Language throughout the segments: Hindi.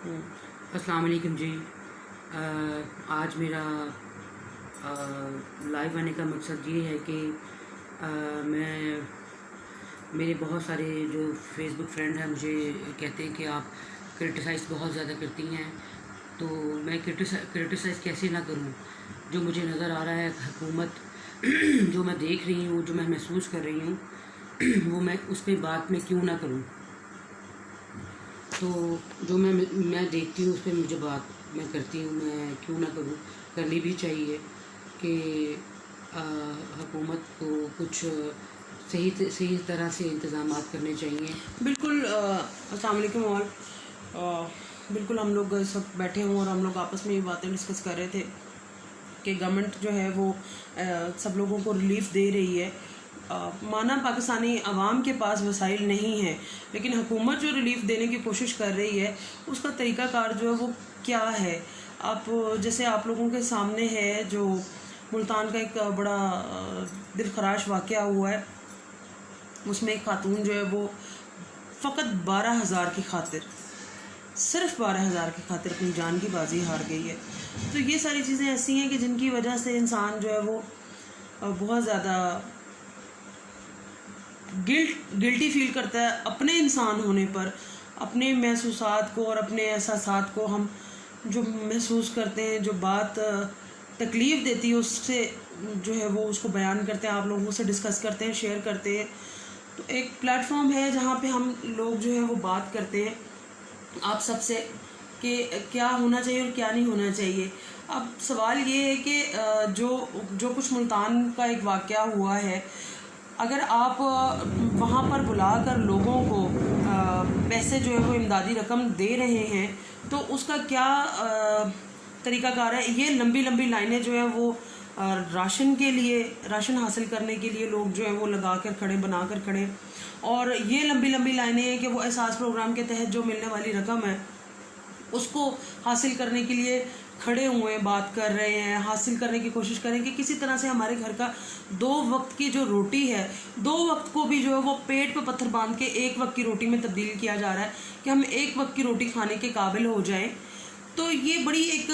अस्सलाम वालेकुम जी। आज मेरा लाइव आने का मकसद ये है कि मैं मेरे बहुत सारे जो फेसबुक फ्रेंड हैं मुझे कहते हैं कि आप क्रिटिसाइज़ बहुत ज़्यादा करती हैं, तो मैं क्रिटिसाइज़ कैसे ना करूं। जो मुझे नज़र आ रहा है हुकूमत जो मैं देख रही हूँ, जो मैं महसूस कर रही हूँ वो मैं उस पर बात में क्यों ना करूँ। तो जो मैं देखती हूँ उस पर मुझे बात मैं करती हूँ, मैं क्यों ना करूँ, करनी भी चाहिए कि हुकूमत को कुछ सही तरह से इंतज़ामात करने चाहिए। बिल्कुल। अस्सलाम वालेकुम ऑल। बिल्कुल हम लोग सब बैठे हों और हम लोग आपस में ये बातें डिस्कस कर रहे थे कि गवर्नमेंट जो है वो सब लोगों को रिलीफ दे रही है। माना पाकिस्तानी अवाम के पास वसाइल नहीं है, लेकिन हुकूमत जो रिलीफ देने की कोशिश कर रही है उसका तरीक़ाकार जो है वो क्या है। आप जैसे आप लोगों के सामने है जो मुल्तान का एक बड़ा दिलखराश वाक़या हुआ है। उसमें एक खातून जो है वो फ़कत 12,000 की खातिर, सिर्फ 12,000 की खातिर अपनी जान की बाजी हार गई है। तो ये सारी चीज़ें ऐसी हैं कि जिनकी वजह से इंसान जो है वो बहुत ज़्यादा गिल्टी फील करता है अपने इंसान होने पर। अपने महसूसात को और अपने एहसासात को हम जो महसूस करते हैं, जो बात तकलीफ़ देती है उससे जो है वो उसको बयान करते हैं, आप लोगों से डिस्कस करते हैं, शेयर करते हैं। तो एक प्लेटफॉर्म है जहाँ पे हम लोग जो है वो बात करते हैं आप सबसे कि क्या होना चाहिए और क्या नहीं होना चाहिए। अब सवाल ये है कि जो कुछ मुल्तान का एक वाक़या हुआ है, अगर आप वहाँ पर बुलाकर लोगों को पैसे जो है वो इमदादी रकम दे रहे हैं तो उसका क्या तरीक़ाकार है। ये लंबी लंबी लाइनें जो है वो राशन के लिए, राशन हासिल करने के लिए लोग जो है वो लगा कर खड़े, बना कर खड़े, और ये लंबी लंबी लाइनें हैं कि वो एहसास प्रोग्राम के तहत जो मिलने वाली रकम है उसको हासिल करने के लिए खड़े हुए बात कर रहे हैं, हासिल करने की कोशिश करें कि किसी तरह से हमारे घर का 2 वक्त की जो रोटी है, 2 वक्त को भी जो है वो पेट पे पत्थर बांध के 1 वक्त की रोटी में तब्दील किया जा रहा है कि हम 1 वक्त की रोटी खाने के काबिल हो जाएं। तो ये बड़ी एक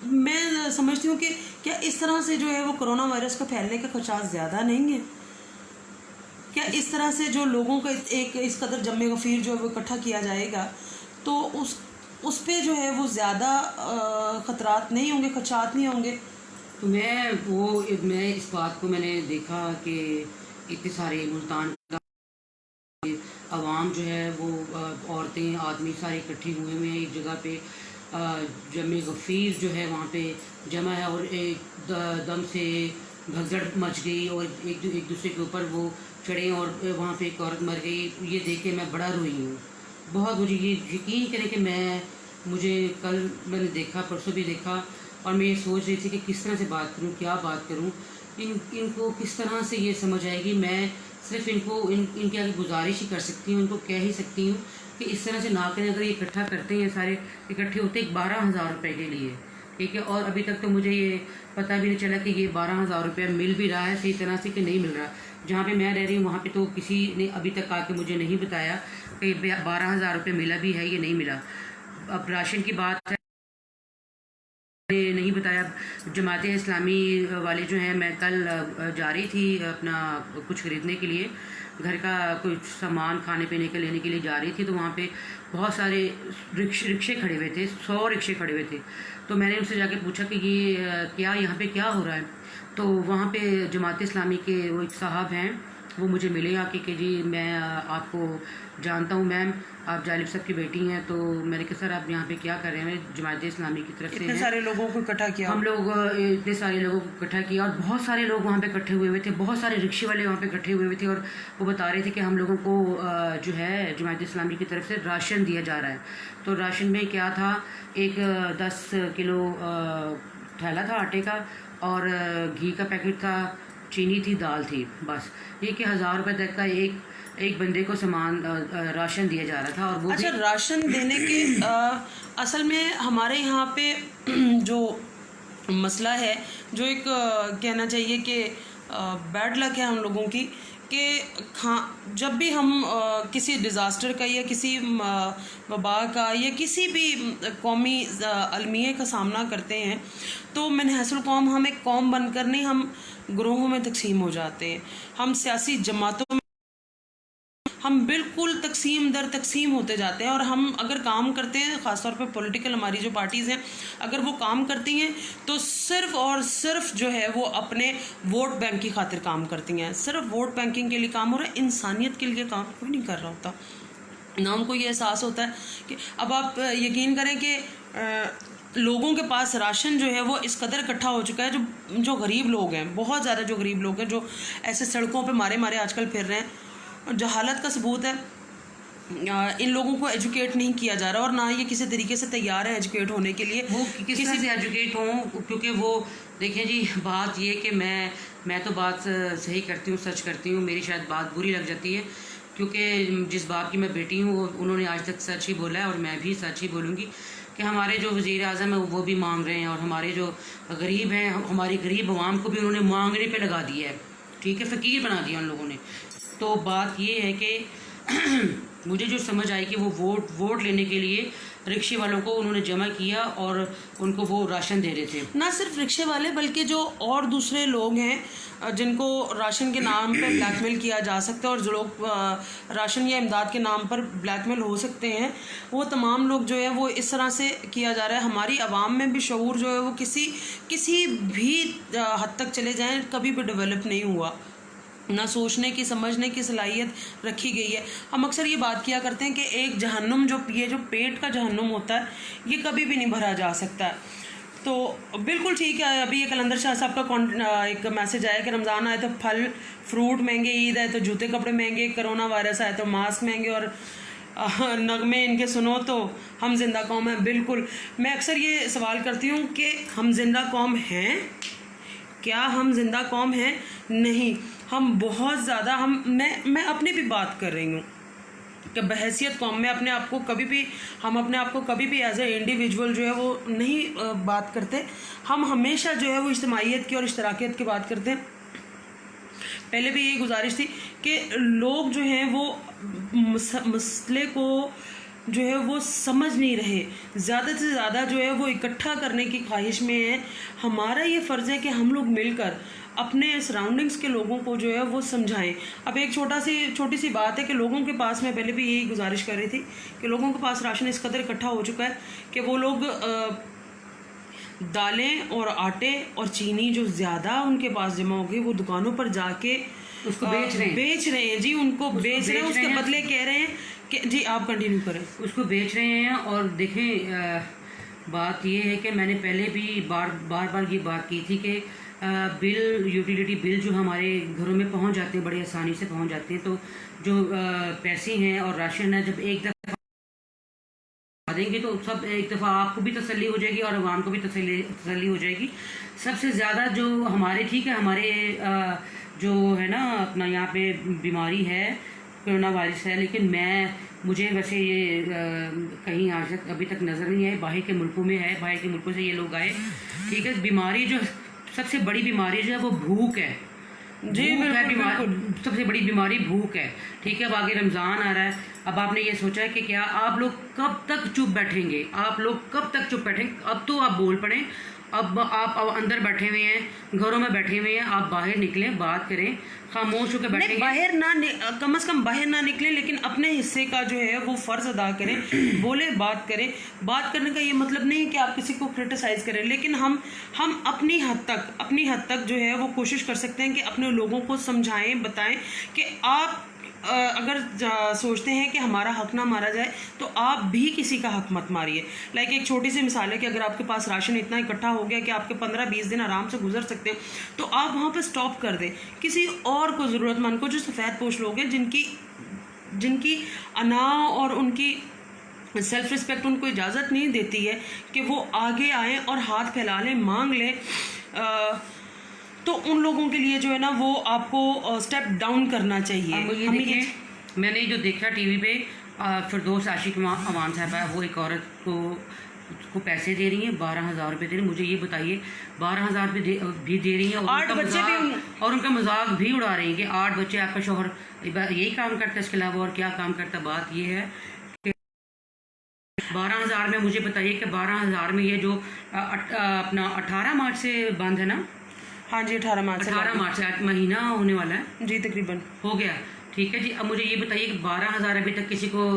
मैं समझती हूँ कि क्या इस तरह से जो है वो कोरोना वायरस का फैलने का खदशात ज़्यादा नहीं है? क्या इस तरह से जो लोगों का एक इस कदर जम्मे गफ़ीर जो है वो इकट्ठा किया जाएगा तो उस पे जो है वो ज़्यादा ख़तरात नहीं होंगे, खदशात नहीं होंगे? तो मैं इस बात को मैंने देखा कि इतने सारे मुल्तान का आवाम जो है वो औरतें आदमी सारे इकट्ठे हुए हैं एक जगह पे। जमे गफ़ीर जो है वहाँ पे जमा है और एक दम से भगदड़ मच गई और एक दूसरे के ऊपर वो चढ़े और वहाँ पे एक औरत मर गई। ये देख के मैं बड़ा रोई हूँ। बहुत मुझे ये यकीन करें कि मुझे कल मैंने देखा, परसों भी देखा, और मैं ये सोच रही थी कि किस तरह से बात करूँ, क्या बात करूँ, इनको किस तरह से ये समझ आएगी। मैं सिर्फ इनके आगे गुजारिश ही कर सकती हूँ, इनको कह ही सकती हूँ कि इस तरह से ना करें। अगर ये इकट्ठा करते हैं, सारे इकट्ठे होते हैं 12,000 रुपये के लिए, ठीक है, और अभी तक तो मुझे ये पता भी नहीं चला कि ये 12,000 रुपये मिल भी रहा है सही तरह से कि नहीं मिल रहा। जहाँ पे मैं रह रही हूँ वहाँ पे तो किसी ने अभी तक आके मुझे नहीं बताया कि 12,000 रुपये मिला भी है या नहीं मिला। अब राशन की बात है, नहीं बताया। जमात इस्लामी वाले जो हैं, मैं कल जा रही थी अपना कुछ ख़रीदने के लिए, घर का कुछ सामान खाने पीने के लेने के लिए जा रही थी, तो वहाँ पे बहुत सारे रिक्शे खड़े हुए थे, 100 रिक्शे खड़े हुए थे। तो मैंने उनसे जाके पूछा कि ये क्या यहाँ पे क्या हो रहा है। तो वहाँ पे जमात इस्लामी के वो एक साहब हैं, वो मुझे मिले आके कि जी मैं आपको जानता हूँ मैम, आप जालिब साहब की बेटी हैं। तो मैंने कहा सर आप यहाँ पे क्या कर रहे हैं? जमात इस्लामी की तरफ से इतने सारे लोगों को इकट्ठा किया? हम लोग इतने सारे लोगों को इकट्ठा किया और बहुत सारे लोग वहाँ पे इकट्ठे हुए थे, बहुत सारे रिक्शे वाले वहाँ पे इकट्ठे हुए थे, और वो बता रहे थे कि हम लोगों को जो है जमात इस्लामी की तरफ से राशन दिया जा रहा है। तो राशन में क्या था, एक 10 किलो थैला था आटे का, और घी का पैकेट था, चीनी थी, दाल थी, बस। ये कि 1,000 रुपये तक का एक बंदे को सामान राशन दिया जा रहा था। और वो अच्छा, राशन देने के असल में हमारे यहाँ पे जो मसला है, जो एक कहना चाहिए कि बैड लक है हम लोगों की कि जब भी हम किसी डिज़ास्टर का या किसी वबा का या किसी भी कौमी अलमिये का सामना करते हैं तो मनहसुल कौम हम एक कौम बनकर नहीं, हम ग्रोहों में तकसीम हो जाते हैं, हम सियासी जमातों में हम बिल्कुल तकसीम दर तकसीम होते जाते हैं। और हम अगर काम करते हैं, ख़ासतौर पे पॉलिटिकल हमारी जो पार्टीज़ हैं, अगर वो काम करती हैं तो सिर्फ़ और सिर्फ जो है वो अपने वोट बैंक की खातिर काम करती हैं। सिर्फ वोट बैंकिंग के लिए काम हो रहा है, इंसानियत के लिए काम कोई नहीं कर रहा होता। ना उनको ये एहसास होता है कि अब आप यकीन करें कि लोगों के पास राशन जो है वो इस कदर इकट्ठा हो चुका है, जो गरीब लोग हैं, बहुत ज़्यादा जो गरीब लोग हैं, जो ऐसे सड़कों पे मारे मारे आजकल फिर रहे हैं, और जहालत का सबूत है। इन लोगों को एजुकेट नहीं किया जा रहा और ना ये किसी तरीके से तैयार है एजुकेट होने के लिए। वो किसी से एजुकेट हों, क्योंकि वो देखें जी, बात ये कि मैं तो बात सही करती हूँ, सच करती हूँ, मेरी शायद बात बुरी लग जाती है क्योंकि जिस बाप की मैं बेटी हूँ उन्होंने आज तक सच ही बोला है और मैं भी सच ही बोलूँगी कि हमारे जो वज़ीर आज़म है वो भी मांग रहे हैं और हमारे जो गरीब हैं, हमारी गरीब अवाम को भी उन्होंने मांगने पे लगा दिया है, ठीक है, फ़कीर बना दिया उन लोगों ने। तो बात ये है कि मुझे जो समझ आई कि वो वोट लेने के लिए रिक्शे वालों को उन्होंने जमा किया और उनको वो राशन दे रहे थे। ना सिर्फ रिक्शे वाले बल्कि जो और दूसरे लोग हैं जिनको राशन के नाम पे ब्लैकमेल किया जा सकता है और जो लोग राशन या इमदाद के नाम पर ब्लैकमेल हो सकते हैं, वो तमाम लोग जो है वो इस तरह से किया जा रहा है। हमारी आवाम में भी शऊर जो है वो किसी भी हद तक चले जाएं कभी भी डेवलप नहीं हुआ, ना सोचने की समझने की सलाहियत रखी गई है। हम अक्सर ये बात किया करते हैं कि एक जहन्नुम जो पेट का जहन्नुम होता है ये कभी भी नहीं भरा जा सकता। तो बिल्कुल ठीक है। अभी ये कलंदर शाह साहब का एक मैसेज आया कि रमज़ान आए तो फल फ्रूट महंगे, ईद आए तो जूते कपड़े महंगे, कोरोना वायरस आए तो मास्क महंगे और नगमे इनके सुनो तो हम जिंदा कौम हैं। बिल्कुल, मैं अक्सर ये सवाल करती हूँ कि हम जिंदा कौम हैं? क्या हम जिंदा कौम हैं? नहीं, हम बहुत ज़्यादा मैं अपनी भी बात कर रही हूँ कि बहैसियत कौम में अपने आप को कभी भी एज ए इंडिविजुअल जो है वो नहीं बात करते। हम हमेशा जो है वो इज्तिमाइयत की और इश्तराकियत की बात करते हैं। पहले भी यही गुजारिश थी कि लोग जो हैं वो मसले को जो है वो समझ नहीं रहे, ज़्यादा से ज़्यादा जो है वो इकट्ठा करने की ख्वाहिश में है। हमारा ये फ़र्ज़ है कि हम लोग मिलकर अपने सराउंडिंग्स के लोगों को जो है वो समझाएं। अब एक छोटी सी बात है कि लोगों के पास, मैं पहले भी यही गुजारिश कर रही थी कि लोगों के पास राशन इस कदर इकट्ठा हो चुका है कि वो लोग दालें और आटे और चीनी जो ज़्यादा उनके पास जमा हो गई वो दुकानों पर जाके उसको बेच रहे हैं जी, उनको बेच रहे हैं। उसके बदले कह रहे हैं कि जी आप कंटिन्यू करें। उसको बेच रहे हैं। और देखें, बात ये है कि मैंने पहले भी बार ये बात की थी कि यूटिलिटी बिल जो हमारे घरों में पहुंच जाते हैं, बड़ी आसानी से पहुंच जाते हैं, तो जो पैसे हैं और राशन है जब एक दफ़ा देंगे तो सब एक दफ़ा आपको भी तसल्ली हो जाएगी और आवाम को भी तसल्ली हो जाएगी। सबसे ज़्यादा जो हमारे, ठीक है, हमारे जो है ना अपना यहाँ पे बीमारी है, कोरोना वायरस है, लेकिन मुझे वैसे ये कहीं आज तक अभी तक नज़र नहीं आए। बाहर के मुल्कों में है, बाहर के मुल्कों से ये लोग आए, ठीक है। बीमारी जो सबसे बड़ी बीमारी जो है वो भूख है जी, सबसे बड़ी बीमारी भूख है, ठीक है। अब आगे रमज़ान आ रहा है, अब आपने ये सोचा है कि क्या आप लोग कब तक चुप बैठेंगे? अब तो आप बोल पड़े। अब आप अंदर बैठे हुए हैं, घरों में बैठे हुए हैं, आप बाहर निकलें, बात करें, खामोश होकर बैठेंगे। कम से कम बाहर ना निकलें, लेकिन अपने हिस्से का जो है वो फ़र्ज़ अदा करें, बोले, बात करें। बात करने का ये मतलब नहीं है कि आप किसी को क्रिटिसाइज़ करें, लेकिन हम अपनी हद तक जो है वो कोशिश कर सकते हैं कि अपने लोगों को समझाएं, बताएं कि आप अगर सोचते हैं कि हमारा हक ना मारा जाए तो आप भी किसी का हक मत मारिए। लाइक एक छोटी सी मिसाल है कि अगर आपके पास राशन इतना इकट्ठा हो गया कि आपके 15-20 दिन आराम से गुजर सकते हैं, तो आप वहाँ पे स्टॉप कर दें। किसी और को, ज़रूरतमंद को, जो सफ़ेद पोश लोग हैं, जिनकी अना और उनकी सेल्फ रिस्पेक्ट उनको इजाज़त नहीं देती है कि वो आगे आएँ और हाथ फैला लें, मांग लें, तो उन लोगों के लिए जो है ना वो आपको स्टेप डाउन करना चाहिए। मैंने जो देखा टीवी पे, फिरदौस आशिक अमान साहब है, वो एक औरत को को पैसे दे रही हैं, 12,000 रुपये दे रही हैं। मुझे ये बताइए 12,000 रुपये भी दे रही हैं और 8 बच्चे भी और उनका मजाक भी उड़ा रही हैं कि 8 बच्चे, आपका शोहर यही काम करता है, इसके अलावा और क्या काम करता है। बात ये है कि 12,000 में मुझे बताइए कि 12,000 में ये जो अपना 18 मार्च से बंद है ना? हाँ जी, 18 मार्च से 18 मार्च से 8 महीना होने वाला है जी, तकरीबन हो गया। ठीक है जी। अब मुझे ये बताइए कि 12,000 अभी तक किसी को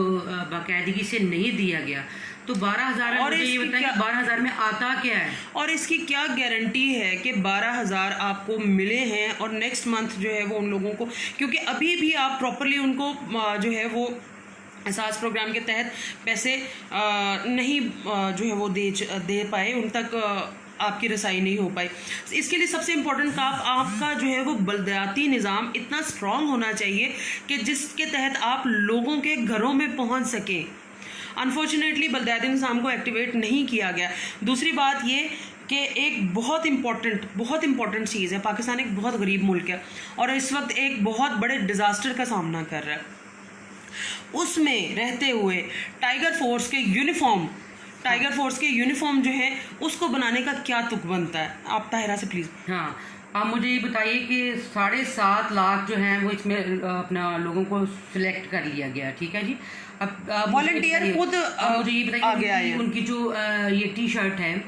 बाकायदगी से नहीं दिया गया, तो 12,000 में मुझे ये बताइए कि 12,000 में आता क्या है और इसकी क्या गारंटी है कि 12,000 आपको मिले हैं और नेक्स्ट मंथ जो है वो उन लोगों को, क्योंकि अभी भी आप प्रॉपरली उनको जो है वो एहसास प्रोग्राम के तहत पैसे नहीं जो है वो दे पाए, उन तक आपकी रसाई नहीं हो पाई। इसके लिए सबसे इम्पोर्टेंट काम आपका जो है वो बलदियाती निज़ाम इतना स्ट्रॉन्ग होना चाहिए कि जिसके तहत आप लोगों के घरों में पहुंच सके। अनफॉर्चुनेटली बलदियाती निज़ाम को एक्टिवेट नहीं किया गया। दूसरी बात ये कि एक बहुत इम्पॉर्टेंट चीज़ है, पाकिस्तान एक बहुत गरीब मुल्क है और इस वक्त एक बहुत बड़े डिज़ास्टर का सामना कर रहा है। उसमें रहते हुए टाइगर फोर्स के यूनिफॉर्म जो है उसको बनाने का क्या तुक बनता है? आप ताहिरा से प्लीज़। हाँ, आप मुझे ये बताइए कि 7.5 लाख जो हैं वो इसमें अपना लोगों को सिलेक्ट कर लिया गया। ठीक है जी। अब वॉलंटियर खुद मुझे ये बताइए आगे आए हैं। उनकी जो ये टी शर्ट है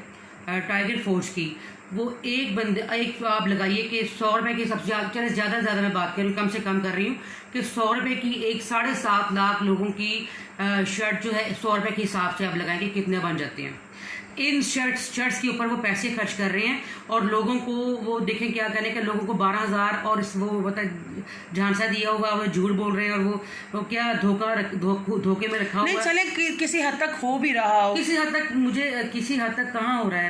टाइगर फोर्स की, वो एक आप लगाइए कि 100 रुपये की सबसे चले ज़्यादा से ज़्यादा मैं बात करूँ, कम से कम कर रही हूँ कि 100 रुपये की एक 7.5 लाख लोगों की शर्ट जो है 100 रुपये के हिसाब से आप लगाएंगे कितने बन जाते हैं। इन शर्ट्स के ऊपर वो पैसे खर्च कर रहे हैं और लोगों को वो देखें क्या करने का, लोगों को 12,000 और वो बता झांसा दिया होगा, वो झूठ बोल रहे हैं और वो क्या धोखे में रखा हुआ है। चले किसी हद तक हो भी रहा हो, किसी हद तक किसी हद तक कहाँ हो रहा है।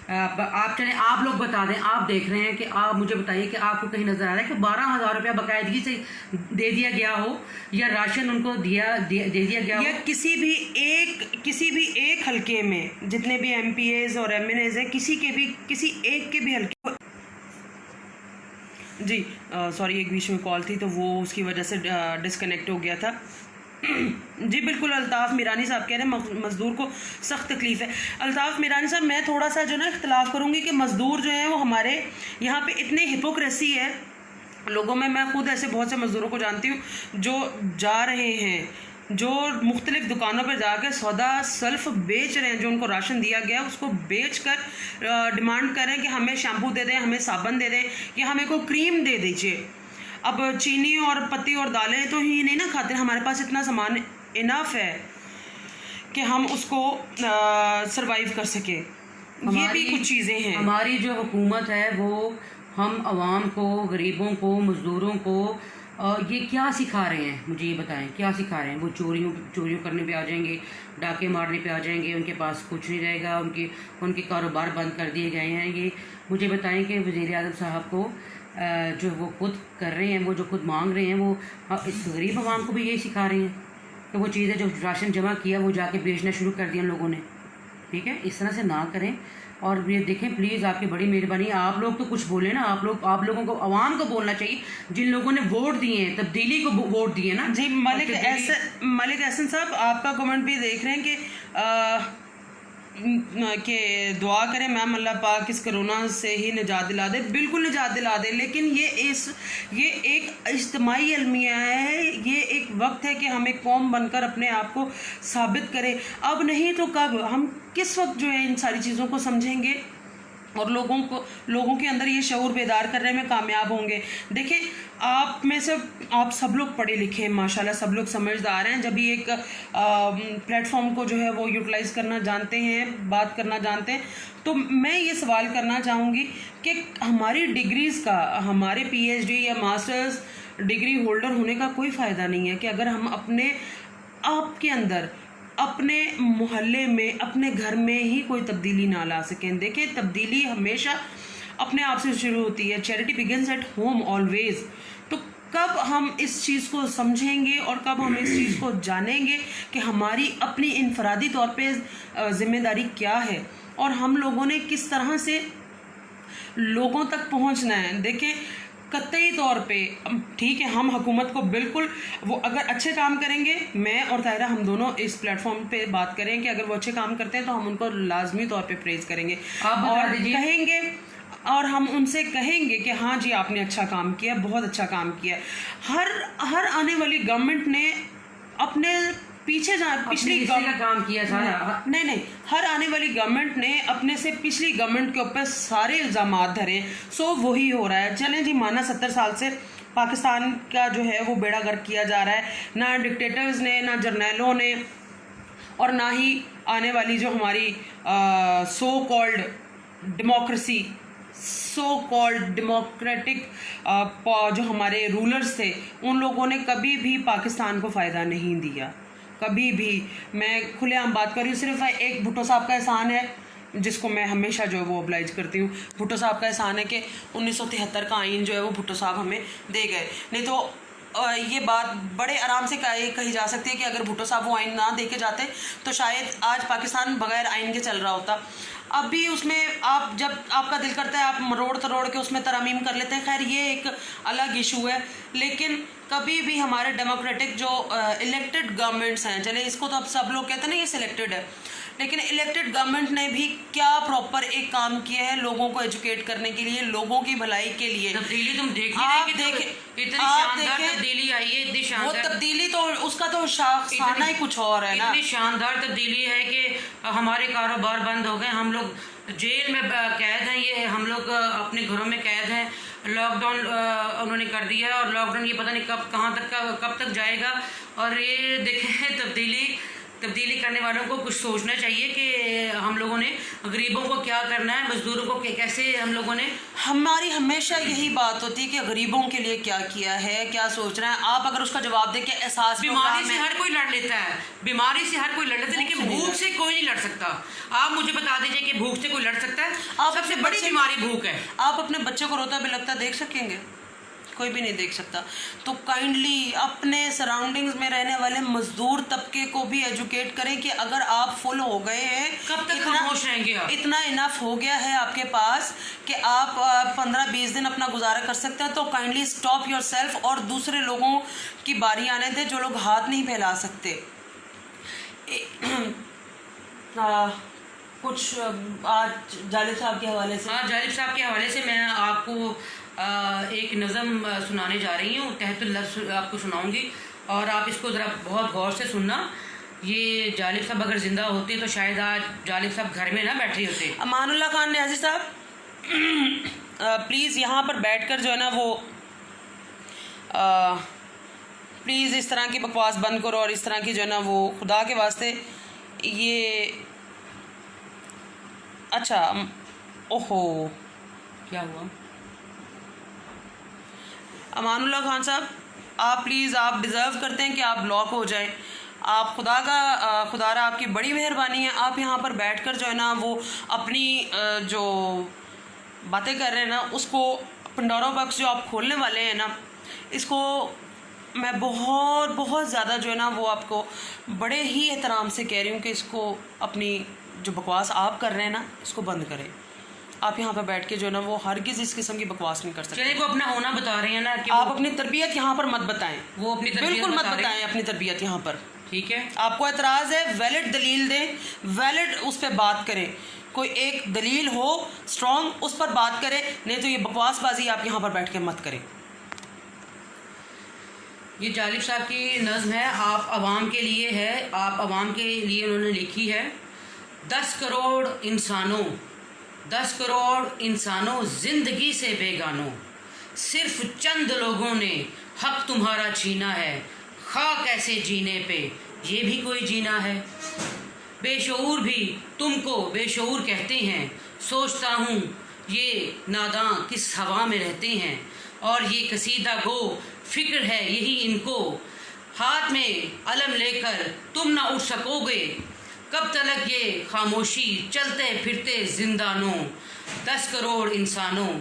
आप चले आप लोग बता दें, आप देख रहे हैं कि आप मुझे बताइए कि आपको कहीं नजर आ रहा है कि 12,000 रुपया बाकायदगी से दे दिया गया हो या राशन उनको दे दिया गया हो, या किसी भी एक हलके में जितने भी MPAs और MNAs हैं किसी एक के भी हलके जी सॉरी एक बीच में कॉल थी तो वो उसकी वजह से डिस्कनेक्ट हो गया था। जी बिल्कुल, अल्ताफ़ मीरानी साहब कह रहे हैं मज़दूर को सख्त तकलीफ़ है। अल्ताफ़ मीरानी साहब, मैं थोड़ा सा जो ना इख्तलाफ करूँगी कि मज़दूर जो है वो हमारे यहाँ पे इतने हिपोक्रेसी है लोगों में। मैं खुद ऐसे बहुत से मज़दूरों को जानती हूँ जो जा रहे हैं, जो मुख्तलिफ़ दुकानों पर जाकर सौदा सल्फ बेच रहे हैं, जो उनको राशन दिया गया उसको बेच कर डिमांड कर रहे हैं कि हमें शैम्पू दे दें, हमें साबुन दे दें या हमें कोई क्रीम दे दीजिए। अब चीनी और पत्ती और दालें तो ही नहीं ना खाते, हमारे पास इतना सामान इनफ है कि हम उसको सरवाइव कर सके। ये भी कुछ चीज़ें हैं। हमारी जो हुकूमत है वो हम आवाम को, गरीबों को, मज़दूरों को ये क्या सिखा रहे हैं? मुझे ये बताएं, क्या सिखा रहे हैं? वो चोरियों करने पे आ जाएंगे, डाके मारने पे आ जाएंगे, उनके पास कुछ नहीं रहेगा, उनके कारोबार बंद कर दिए गए हैं। ये मुझे बताएं कि वज़ीर आज़म साहब को जो वो खुद कर रहे हैं, वो जो खुद मांग रहे हैं, वो इस गरीब आवाम को भी यही सिखा रहे हैं कि वो चीज़ें जो राशन जमा किया वो जाके बेचना शुरू कर दिया लोगों ने। ठीक है, इस तरह से ना करें। और ये देखें प्लीज़, आपकी बड़ी मेहरबानी, आप लोग तो कुछ बोले ना, आप लोगों को, आवाम को बोलना चाहिए जिन लोगों ने वोट दिए हैं, तब्दीली को वोट दिए ना जी। मलिक एहसन साहब आपका कमेंट भी देख रहे हैं कि दुआ करें मैम अल्लाह पाक इस कोरोना से ही निजात दिला दे। बिल्कुल निजात दिला दे, लेकिन ये एक इज्तिमाई अलमिया है, ये एक वक्त है कि हमें कौम बनकर अपने आप को साबित करें। अब नहीं तो कब? हम किस वक्त जो है इन सारी चीज़ों को समझेंगे और लोगों के अंदर ये शऊर बेदार करने में कामयाब होंगे। देखिए, आप सब लोग पढ़े लिखे हैं माशाल्लाह, सब लोग समझदार हैं। जब भी एक प्लेटफॉर्म को जो है वो यूटिलाइज़ करना जानते हैं, बात करना जानते हैं, तो मैं ये सवाल करना चाहूँगी कि हमारी डिग्रीज़ का, हमारे PhD या मास्टर्स डिग्री होल्डर होने का कोई फ़ायदा नहीं है कि अगर हम अपने आप के अंदर, अपने मोहल्ले में, अपने घर में ही कोई तब्दीली ना ला सकें। देखिए, तब्दीली हमेशा अपने आप से शुरू होती है। Charity begins at home always. तो कब हम इस चीज़ को समझेंगे और कब हम इस चीज़ को जानेंगे कि हमारी अपनी इनफरादी तौर पे ज़िम्मेदारी क्या है और हम लोगों ने किस तरह से लोगों तक पहुंचना है। देखिए, कतई तौर पे ठीक है, हम हुकूमत को बिल्कुल, वो अगर अच्छे काम करेंगे, मैं और तायरा हम दोनों इस प्लेटफॉर्म पे बात करें कि अगर वो अच्छे काम करते हैं तो हम उनको लाजमी तौर पे प्रेज़ करेंगे और कहेंगे, और हम उनसे कहेंगे कि हाँ जी आपने अच्छा काम किया, बहुत अच्छा काम किया। हर आने वाली गवर्नमेंट ने अपने पीछे पिछली का काम किया सारा, नहीं, हर आने वाली गवर्नमेंट ने अपने से पिछली गवर्नमेंट के ऊपर सारे इल्ज़ामात धरे, सो वही हो रहा है। चलें जी, माना 70 साल से पाकिस्तान का जो है वो बेड़ा गर्क किया जा रहा है, ना डिक्टेटर्स ने, ना जर्नैलों ने, और ना ही आने वाली जो हमारी सो कॉल्ड डेमोक्रेटिक जो हमारे रूलर्स थे, उन लोगों ने कभी भी पाकिस्तान को फ़ायदा नहीं दिया, कभी भी। मैं खुलेआम बात कर रही हूँ, सिर्फ एक भुट्टो साहब का एहसान है जिसको मैं हमेशा जो है वो ऑब्लाइज करती हूँ। भुट्टो साहब का एहसान है कि 1973 का आइन जो है वो भुट्टो साहब हमें दे गए, नहीं तो ये बात बड़े आराम से कही जा सकती है कि अगर भुट्टो साहब वो आइन ना दे के जाते तो शायद आज पाकिस्तान बगैर आइन के चल रहा होता। अब भी उसमें आप जब आपका दिल करता है आप मरोड़ तरोड़ के उसमें तरमीम कर लेते हैं, खैर ये एक अलग इशू है। लेकिन कभी भी हमारे डेमोक्रेटिक जो इलेक्टेड गवर्नमेंट्स हैं, चले इसको तो अब सब लोग कहते हैं ना ये सिलेक्टेड है, लेकिन इलेक्टेड गवर्नमेंट ने भी क्या प्रॉपर एक काम किया है लोगों को एजुकेट करने के लिए, लोगों की भलाई के लिए। तब्दीली तुम देख ही रहे कि इतनी शानदार तब्दीली आई है, इतनी शानदार वो तब्दीली तो उसका तो शाना ही कुछ और है ना। इतनी शानदार तब्दीली है कि हमारे कारोबार बंद हो गए, हम लोग जेल में कैद हैं, ये हम लोग अपने घरों में कैद हैं। लॉकडाउन उन्होंने कर दिया है और लॉकडाउन ये पता नहीं कब तक जाएगा। और ये देखें तब्दीली करने वालों को कुछ सोचना चाहिए कि हम लोगों ने गरीबों को क्या करना है, मजदूरों को कैसे हम लोगों ने। हमारी हमेशा यही बात होती है कि गरीबों के लिए क्या किया है, क्या सोच रहे हैं आप। अगर उसका जवाब दें कि एहसास, बीमारी से हर कोई लड़ लेता है, बीमारी से हर कोई लड़ लेता है, लेकिन भूख से कोई नहीं लड़ सकता। आप मुझे बता दीजिए कि भूख से कोई लड़ सकता है? आप सबसे बड़ी बीमारी भूख है। आप अपने बच्चे को रोता बिलखता देख सकेंगे? कोई भी नहीं देख सकता। तो काइंडली अपने सराउंडिंग्स में रहने वाले मजदूर तबके को भी एजुकेट करें कि अगर आप फुल हो गए हैं, कब तक खामोश रहेंगे आप? इतना इनफ हो गया है आपके पास कि आप 15-20 दिन अपना गुजारा कर सकते हैं, तो काइंडली स्टॉप योरसेल्फ और दूसरे लोगों की बारी आने दें जो लोग हाथ नहीं फैला सकते। कुछ आज जालिब साहब के हवाले से, हाँ, जालिब साहब के हवाले से मैं आपको एक नज़म सुनाने जा रही हूँ, तहतुल लफ्ज़ आपको सुनाऊंगी और आप इसको ज़रा बहुत गौर से सुनना। ये जालिब साहब अगर ज़िंदा होते तो शायद आज जालिब साहब घर में ना बैठे होते। अमानुल्लाह खान न्याज़ी साहब, प्लीज़ यहाँ पर बैठकर जो है ना वो प्लीज़ इस तरह की बकवास बंद करो और इस तरह की जो है ना वो खुदा के वास्ते ये। अच्छा, ओहो क्या हुआ? अमानुल्लाह खान साहब, आप प्लीज़, आप डिज़र्व करते हैं कि आप ब्लॉक हो जाएं। आप खुदारा आपकी बड़ी मेहरबानी है, आप यहाँ पर बैठकर जो है ना वो अपनी जो बातें कर रहे हैं ना उसको, पंडोरा बॉक्स जो आप खोलने वाले हैं ना, इसको मैं बहुत ज़्यादा जो है ना वो आपको बड़े ही एहतराम से कह रही हूँ कि इसको अपनी जो बकवास आप कर रहे हैं ना इसको बंद करें। आप यहाँ पर बैठ के जो है ना वो हरगिज़ इस किस्म की बकवास नहीं कर सकते। चलिए, वो अपना होना बता रहे हैं ना कि आप अपनी तरबियत यहाँ पर मत बताएं, वो अपनी तरबियत बिल्कुल मत बताएं अपनी तरबियत यहाँ पर। ठीक है, आपको एतराज़ है, वैलिड दलील दें, वैलिड उस पर बात करें, कोई एक दलील हो स्ट्रॉन्ग उस पर बात करें, नहीं तो ये बकवासबाजी आप यहाँ पर बैठ के मत करें। ये जालिब साहब की नज़्म है, आप आवाम के लिए है, आप आवाम के लिए उन्होंने लिखी है। 10 करोड़ इंसानों जिंदगी से बेगानों, सिर्फ चंद लोगों ने हक तुम्हारा छीना है, खा कैसे जीने पे ये भी कोई जीना है। बेशऊर भी तुमको बेशऊर कहते हैं, सोचता हूँ ये नादां किस हवा में रहते हैं, और ये कसीदा गो फिक्र है यही इनको, हाथ में अलम लेकर तुम ना उठ सकोगे, कब तलक ये खामोशी चलते फिरते जिंदानों। 10 करोड़ इंसानों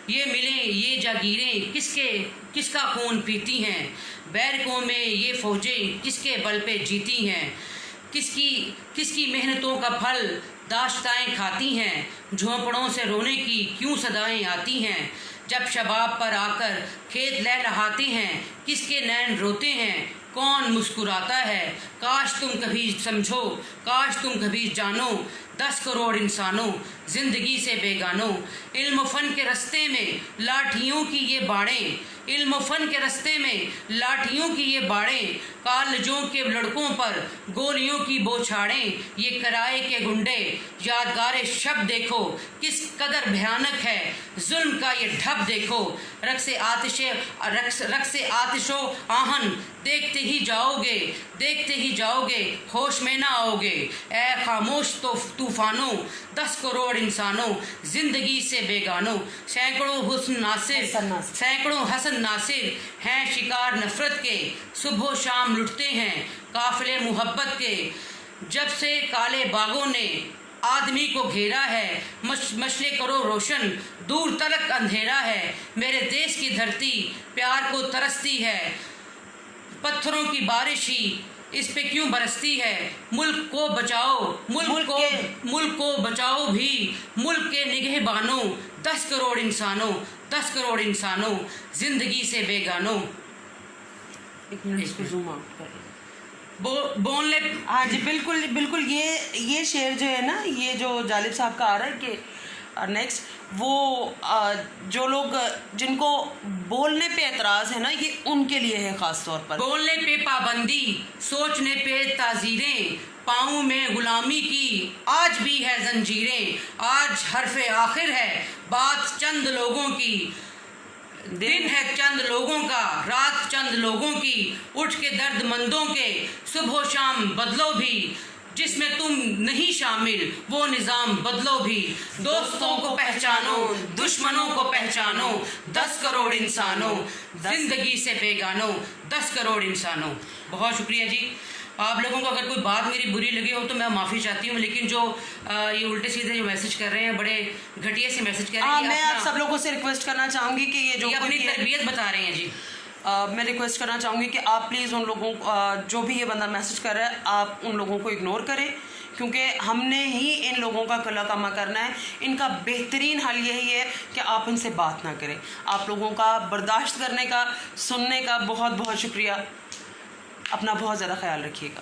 ये मिले ये जागीरें किसका खून पीती हैं, बैरकों में ये फौजें किसके बल पे जीती हैं, किसकी मेहनतों का फल दाश्ताएं खाती हैं, झोंपड़ों से रोने की क्यों सदाएं आती हैं, जब शबाब पर आकर खेत लहलहाते हैं, किसके नैन रोते हैं, कौन मुस्कुराता है। काश तुम कभी समझो, काश तुम कभी जानो, 10 करोड़ इंसानों जिंदगी से बेगानो। इल्म फन के रास्ते में लाठियों की ये बाड़ें, इल्म फन के रास्ते में लाठियों की ये बाड़ें, कॉलेजों के लड़कों पर गोलियों की बौछारें, ये किराए के गुंडे यादगार शब्द देखो, किस कदर भयानक है जुल्म का ये ढब देखो। रक से आतिशो आहन देखते ही जाओगे, देखते ही जाओगे, होश में ना आओगे। ए खामोश तो तूफानों, 10 करोड़ इंसानों जिंदगी से बेगानो। सैकड़ों हसन नासिर हैं शिकार नफरत के, सुबह शाम लुटते हैं काफिले मोहब्बत के। जब से काले बागों ने आदमी को घेरा है, मशले करो रोशन, दूर तलक अंधेरा है। मेरे देश की धरती प्यार को तरसती है, पत्थरों की बारिश ही इस पे क्यों बरसती है। मुल्क को बचाओ, मुल्क को बचाओ भी, मुल्क के निगहबानों, 10 करोड़ इंसानों, 10 करोड़ इंसानों जिंदगी से बेगानो। इसको जूम आउट करें। बोलने हाँ जी, बिल्कुल बिल्कुल। ये शेर जो है ना, ये जो जालिब साहब का आ रहा है कि नेक्स्ट वो जो लोग जिनको बोलने पे एतराज़ है ना, ये उनके लिए है ख़ास तौर पर। बोलने पे पाबंदी, सोचने पे ताजीरें, पाँव में गुलामी की आज भी है जंजीरें। आज हरफ़े आखिर है बात चंद लोगों की, दिन है चंद लोगों का, रात चंद लोगों की। उठ के दर्दमंदों के सुबह शाम बदलो भी, जिसमें तुम नहीं शामिल वो निज़ाम बदलो भी। दोस्तों को पहचानो, दुश्मनों को पहचानो, 10 करोड़ इंसानों जिंदगी से बेगानो, 10 करोड़ इंसानों। बहुत शुक्रिया जी। आप लोगों को अगर कोई बात मेरी बुरी लगी हो तो मैं माफ़ी चाहती हूँ, लेकिन जो ये उल्टे सीधे जो मैसेज कर रहे हैं, बड़े घटिया से मैसेज कर रहे हैं। मैं आप सब लोगों से रिक्वेस्ट करना चाहूँगी कि ये जो अपनी तरबियत बता रहे हैं जी। मैं रिक्वेस्ट करना चाहूँगी कि आप प्लीज़ उन लोगों जो भी ये बंदा मैसेज कर रहा है, आप उन लोगों को इग्नोर करें, क्योंकि हमने ही इन लोगों का कला कमा करना है। इनका बेहतरीन हल यही है कि आप इनसे बात ना करें। आप लोगों का बर्दाश्त करने का, सुनने का बहुत बहुत शुक्रिया। अपना बहुत ज़्यादा ख्याल रखिएगा।